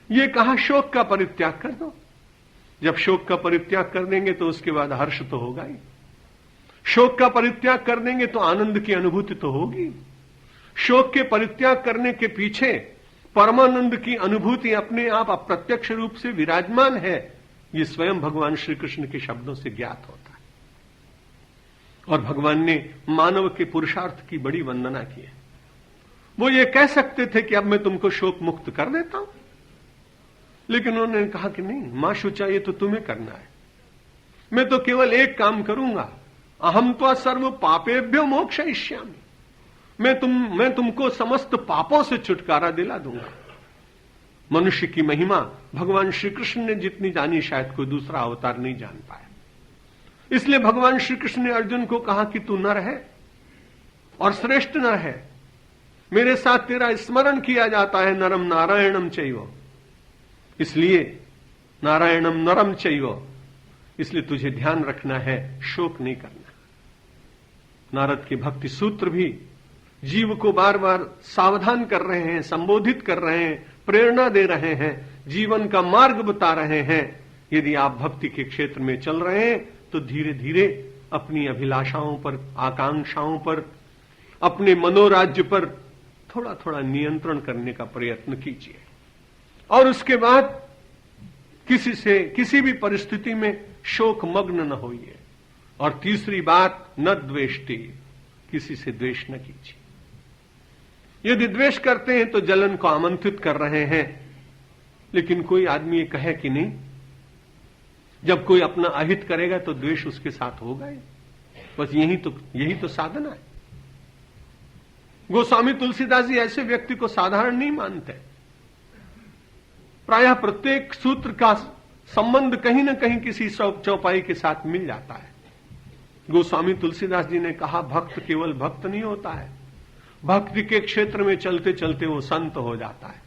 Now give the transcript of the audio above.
ये कहा शोक का परित्याग कर दो। जब शोक का परित्याग कर देंगे तो उसके बाद हर्ष तो होगा ही। शोक का परित्याग कर देंगे तो आनंद की अनुभूति तो होगी। शोक के परित्याग करने के पीछे परमानंद की अनुभूति अपने आप अप्रत्यक्ष रूप से विराजमान है, ये स्वयं भगवान श्री कृष्ण के शब्दों से ज्ञात होता है। और भगवान ने मानव के पुरुषार्थ की बड़ी वंदना की है। वो ये कह सकते थे कि अब मैं तुमको शोक मुक्त कर देता हूं, लेकिन उन्होंने कहा कि नहीं, मां शुचा, ये तो तुम्हें करना है। मैं तो केवल एक काम करूंगा, अहम तो सर्व पापेभ्यो मोक्षयिष्यामि। मैं तुमको समस्त पापों से छुटकारा दिला दूंगा। मनुष्य की महिमा भगवान श्री कृष्ण ने जितनी जानी शायद कोई दूसरा अवतार नहीं जान पाया। इसलिए भगवान श्री कृष्ण ने अर्जुन को कहा कि तू नर है और श्रेष्ठ नर है, मेरे साथ तेरा स्मरण किया जाता है, नरम नारायणम चैव, इसलिए नारायणम नरम चैव, इसलिए तुझे ध्यान रखना है, शोक नहीं करना। नारद के भक्ति सूत्र भी जीव को बार बार सावधान कर रहे हैं, संबोधित कर रहे हैं, प्रेरणा दे रहे हैं, जीवन का मार्ग बता रहे हैं। यदि आप भक्ति के क्षेत्र में चल रहे हैं तो धीरे धीरे अपनी अभिलाषाओं पर, आकांक्षाओं पर, अपने मनोराज्य पर थोड़ा थोड़ा नियंत्रण करने का प्रयत्न कीजिए। और उसके बाद किसी भी परिस्थिति में शोक मग्न न होइए। और तीसरी बात, न द्वेष्टि, किसी से द्वेष न कीजिए। यदि द्वेष करते हैं तो जलन को आमंत्रित कर रहे हैं। लेकिन कोई आदमी ये कहे कि नहीं, जब कोई अपना अहित करेगा तो द्वेष उसके साथ होगा ही। बस यही तो साधना है। गोस्वामी तुलसीदास जी ऐसे व्यक्ति को साधारण नहीं मानते। प्रायः प्रत्येक सूत्र का संबंध कहीं न कहीं किसी चौपाई के साथ मिल जाता है। गोस्वामी तुलसीदास जी ने कहा, भक्त केवल भक्त नहीं होता है, भक्ति के क्षेत्र में चलते चलते वो संत हो जाता है।